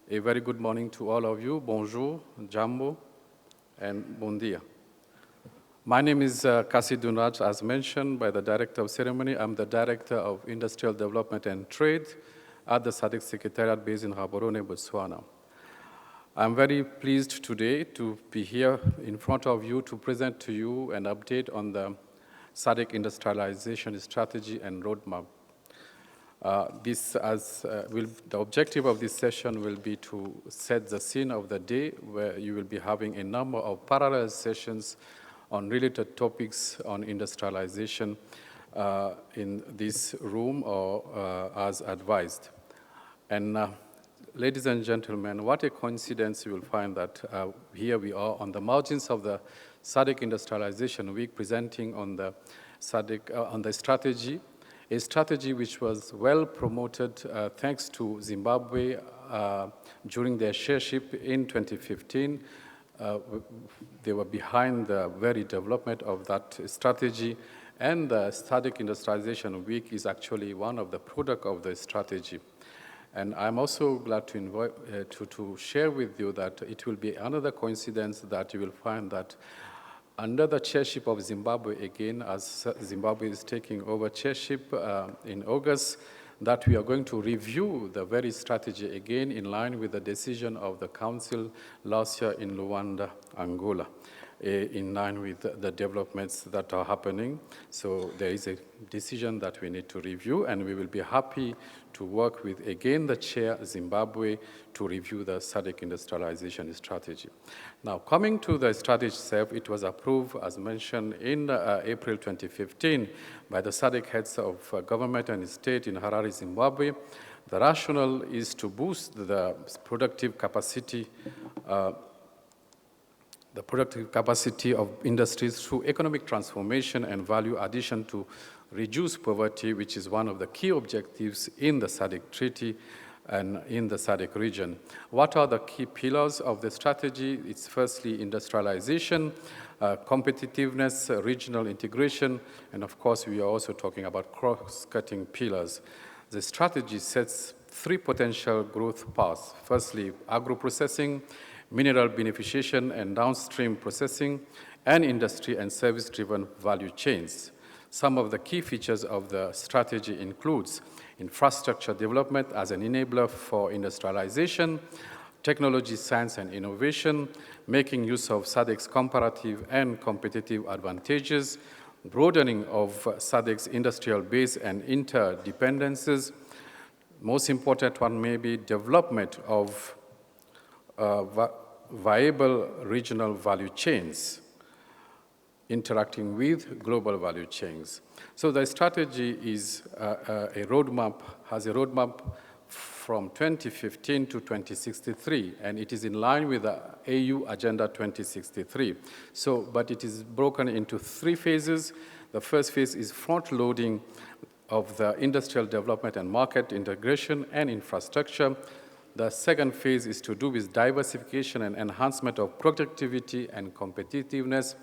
A very good morning to all of you. Bonjour, Jambo, and bon dia. My name is Kasi Dunraj, as mentioned by the Director of Ceremony. I'm the Director of Industrial Development and Trade at the SADC Secretariat based in Gaborone, Botswana. I'm very pleased today to be here in front of you to present to you an update on the SADC industrialization strategy and roadmap. The objective of this session will be to set the scene of the day, where you will be having a number of parallel sessions on related topics on industrialization in this room or as advised. And ladies and gentlemen, what a coincidence you will find that here we are on the margins of the SADC Industrialization Week, presenting on the SADC, on the strategy, a strategy which was well promoted thanks to Zimbabwe during their chairship in 2015. They were behind the very development of that strategy, and the SADC Industrialization Week is actually one of the products of the strategy. And I'm also glad to invite to share with you that it will be another coincidence that you will find that under the chairship of Zimbabwe again, as Zimbabwe is taking over chairship in August, that we are going to review the very strategy again in line with the decision of the Council last year in Luanda, Angola, in line with the developments that are happening. So there is a decision that we need to review, and we will be happy to work with, again, the chair, Zimbabwe, to review the SADC industrialization strategy. Now, coming to the strategy itself, it was approved, as mentioned, in April 2015 by the SADC heads of government and state in Harare, Zimbabwe. The rationale is to boost the productive capacity of industries through economic transformation and value addition to reduce poverty, which is one of the key objectives in the SADC Treaty and in the SADC region. What are the key pillars of the strategy? It's firstly industrialization, competitiveness, regional integration, and of course we are also talking about cross-cutting pillars. The strategy sets three potential growth paths. Firstly, agro-processing, mineral beneficiation and downstream processing, and industry and service-driven value chains. Some of the key features of the strategy includes infrastructure development as an enabler for industrialization, technology, science, and innovation, making use of SADC's comparative and competitive advantages, broadening of SADC's industrial base and interdependencies. Most important one may be development of viable regional value chains, interacting with global value chains. So the strategy is has a roadmap from 2015 to 2063, and it is in line with the AU Agenda 2063. But it is broken into three phases. The first phase is front-loading of the industrial development and market integration and infrastructure. The second phase is to do with diversification and enhancement of productivity and competitiveness.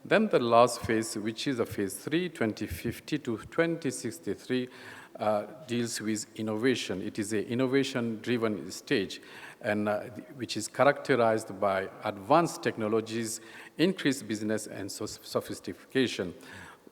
Then the last phase, which is a phase 3, 2050 to 2063, deals with innovation. It is an innovation-driven stage, and which is characterized by advanced technologies, increased business, and sophistication.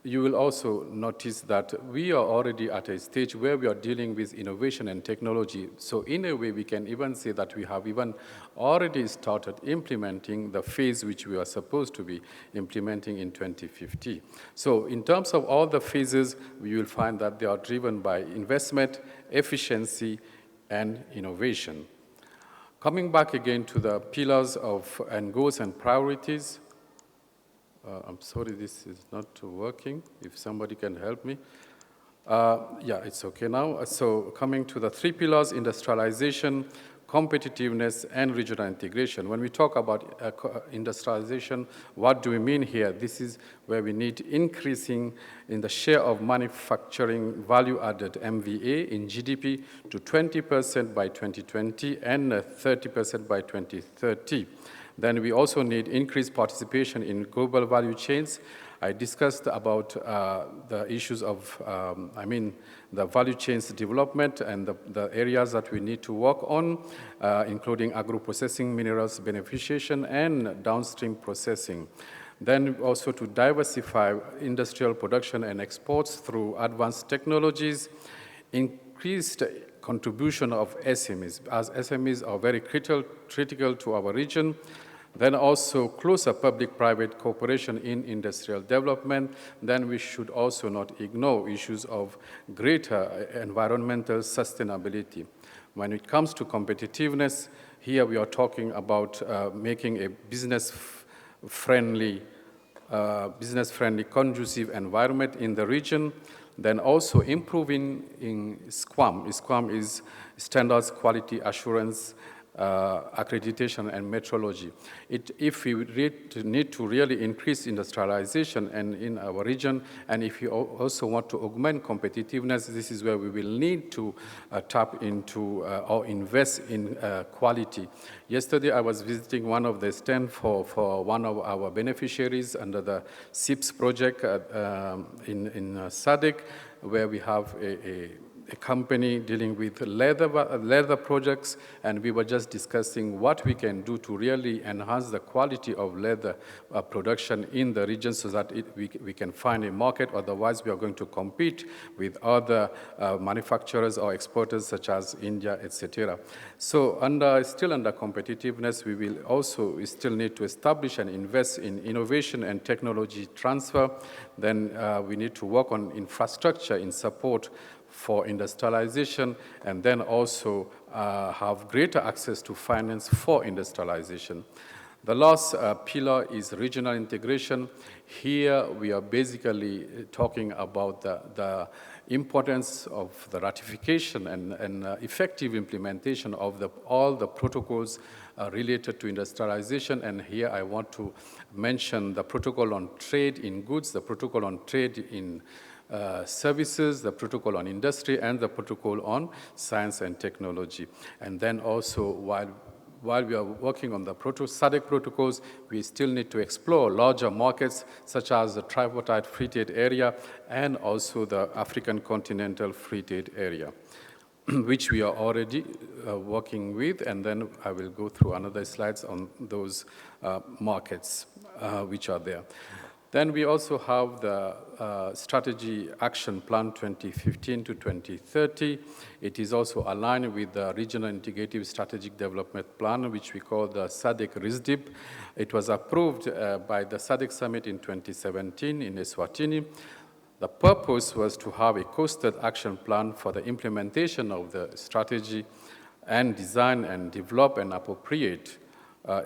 You will also notice that we are already at a stage where we are dealing with innovation and technology. So in a way, we can even say that we have even already started implementing the phase which we are supposed to be implementing in 2050. So in terms of all the phases, we will find that they are driven by investment, efficiency, and innovation. Coming back again to the pillars of and goals and priorities, I'm sorry, this is not working. If somebody can help me. Yeah, it's okay now. So coming to the three pillars, industrialization, competitiveness, and regional integration. When we talk about industrialization, what do we mean here? This is where we need increasing in the share of manufacturing value-added MVA in GDP to 20% by 2020 and 30% by 2030. Then we also need increased participation in global value chains, I discussed about the issues of, the value chains development and the areas that we need to work on, including agro-processing, minerals beneficiation, and downstream processing. Then also to diversify industrial production and exports through advanced technologies, increased contribution of SMEs, as SMEs are very critical to our region. Then also closer public-private cooperation in industrial development. Then we should also not ignore issues of greater environmental sustainability. When it comes to competitiveness, here we are talking about making a business-friendly, conducive environment in the region. Then also improving in SQUAM. SQUAM is Standards Quality Assurance, Accreditation, and Metrology. If we need to really increase industrialization in our region, and if we also want to augment competitiveness, this is where we will need to tap into or invest in quality. Yesterday, I was visiting one of the stands for one of our beneficiaries under the SIPS project in SADC, where we have a company dealing with leather projects, and we were just discussing what we can do to really enhance the quality of leather production in the region so that we can find a market. Otherwise, we are going to compete with other manufacturers or exporters such as India, etc. So still under competitiveness, we still need to establish and invest in innovation and technology transfer. Then we need to work on infrastructure in support for industrialization, and then also have greater access to finance for industrialization. The last pillar is regional integration. Here we are basically talking about the importance of the ratification and effective implementation of all the protocols related to industrialization. And here I want to mention the protocol on trade in goods, the protocol on trade in services, the protocol on industry, and the protocol on science and technology. And then also, while we are working on the SADC protocols, we still need to explore larger markets such as the tripartite free trade area and also the African continental free trade area, which we are already working with. And then I will go through another slides on those markets which are there. Then we also have the Strategy Action Plan 2015 to 2030. It is also aligned with the Regional Integrative Strategic Development Plan, which we call the SADC RISDIP. It was approved by the SADC Summit in 2017 in Eswatini. The purpose was to have a costed action plan for the implementation of the strategy and design and develop an appropriate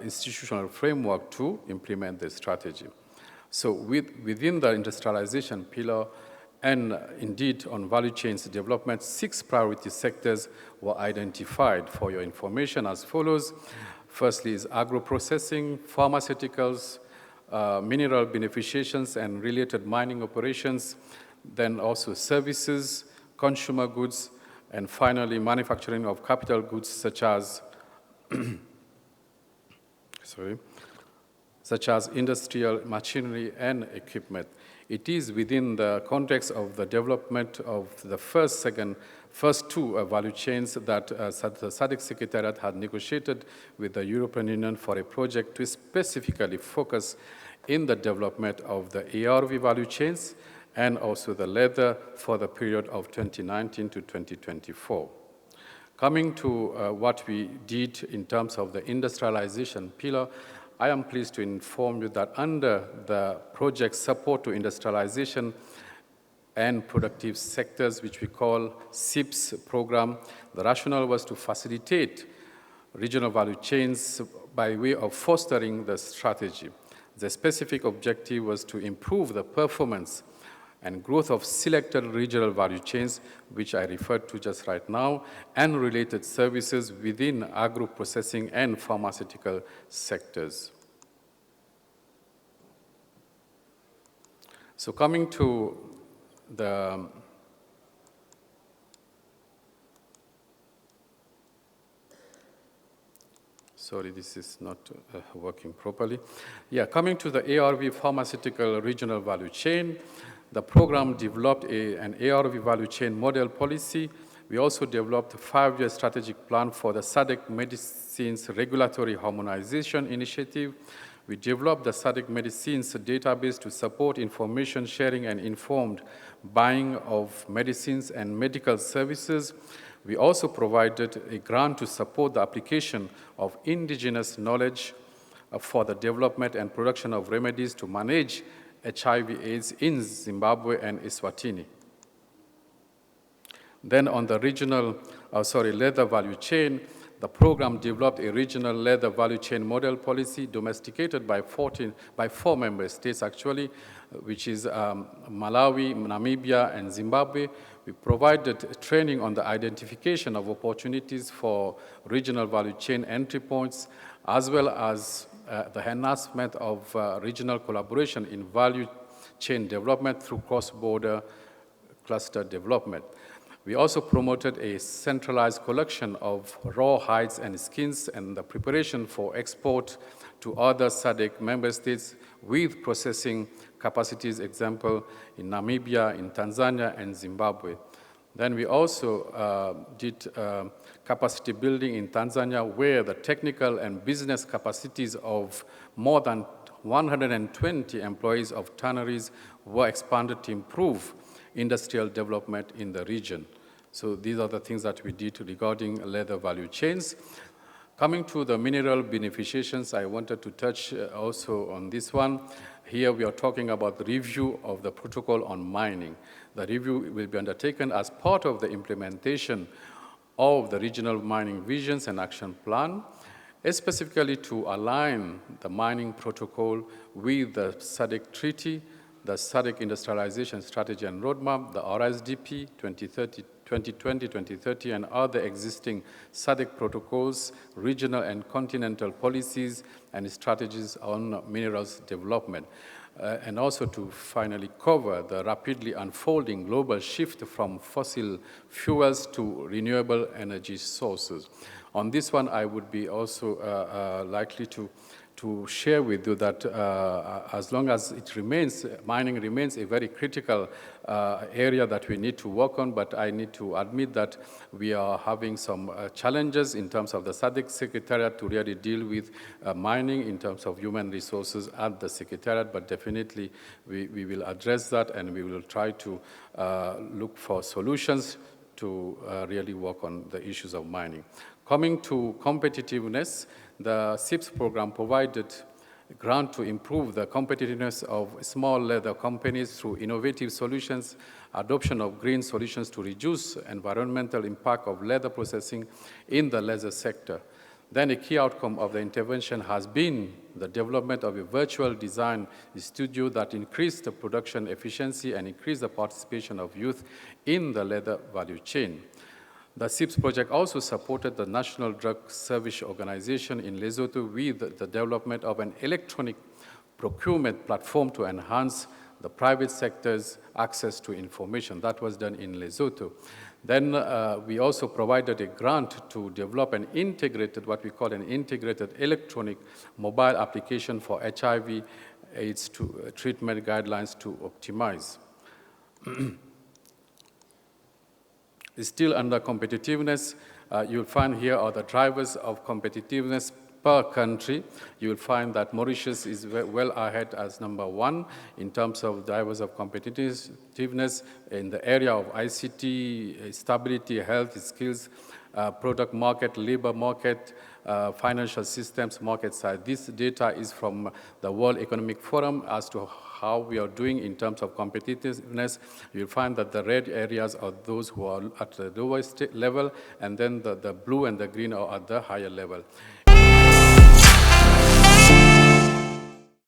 institutional framework to implement the strategy. So within the industrialization pillar and indeed on value chains development, 6 priority sectors were identified for your information as follows. Firstly is agro-processing, pharmaceuticals, mineral beneficiations and related mining operations, then also services, consumer goods, and finally manufacturing of capital goods such as industrial machinery and equipment. It is within the context of the development of the first 2 value chains that the SADC Secretariat had negotiated with the European Union for a project to specifically focus in the development of the ARV value chains and also the leather for the period of 2019 to 2024. Coming to what we did in terms of the industrialization pillar, I am pleased to inform you that under the project support to industrialization and productive sectors, which we call SIPS program, the rationale was to facilitate regional value chains by way of fostering the strategy. The specific objective was to improve the performance and growth of selected regional value chains, which I referred to just right now, and related services within agro-processing and pharmaceutical sectors. So coming to the Sorry, this is not working properly. Yeah, coming to the ARV pharmaceutical regional value chain, the program developed an ARV value chain model policy. We also developed a 5-year strategic plan for the SADC Medicines Regulatory Harmonization Initiative. We developed the SADC Medicines database to support information sharing and informed buying of medicines and medical services. We also provided a grant to support the application of indigenous knowledge for the development and production of remedies to manage HIV/AIDS in Zimbabwe and Eswatini. Then on the leather value chain, the program developed a regional leather value chain model policy domesticated by 4 member states actually, which is Malawi, Namibia, and Zimbabwe. We provided training on the identification of opportunities for regional value chain entry points, as well as the enhancement of regional collaboration in value chain development through cross-border cluster development. We also promoted a centralized collection of raw hides and skins and the preparation for export to other SADC member states with processing capacities, example, in Namibia, in Tanzania, and Zimbabwe. Then we also did capacity building in Tanzania, where the technical and business capacities of more than 120 employees of tanneries were expanded to improve industrial development in the region. So these are the things that we did regarding leather value chains. Coming to the mineral beneficiations, I wanted to touch also on this one. Here we are talking about the review of the protocol on mining. The review will be undertaken as part of the implementation of the regional mining visions and action plan, specifically to align the mining protocol with the SADC Treaty, the SADC Industrialization Strategy and Roadmap, the RSDP 2020-2030, and other existing SADC protocols, regional and continental policies, and strategies on minerals development. And also to finally cover the rapidly unfolding global shift from fossil fuels to renewable energy sources. On this one, I would be also likely to share with you that as long as it remains, mining remains a very critical area that we need to work on, but I need to admit that we are having some challenges in terms of the SADC Secretariat to really deal with mining in terms of human resources at the Secretariat, but definitely we will address that and we will try to look for solutions to really work on the issues of mining. Coming to competitiveness, the SIPS program provided a grant to improve the competitiveness of small leather companies through innovative solutions, adoption of green solutions to reduce environmental impact of leather processing in the leather sector. Then a key outcome of the intervention has been the development of a virtual design studio that increased the production efficiency and increased the participation of youth in the leather value chain. The SIPS project also supported the National Drug Service Organization in Lesotho with the development of an electronic procurement platform to enhance the private sector's access to information. That was done in Lesotho. Then we also provided a grant to develop an integrated, what we call an integrated electronic mobile application for HIV/AIDS treatment guidelines to optimize. Still under competitiveness, you'll find here are the drivers of competitiveness per country. You'll find that Mauritius is well ahead as number 1 in terms of drivers of competitiveness in the area of ICT, stability, health, skills, product market, labor market, financial systems, market side. This data is from the World Economic Forum as to how we are doing in terms of competitiveness. You'll find that the red areas are those who are at the lowest level, and then the blue and the green are at the higher level.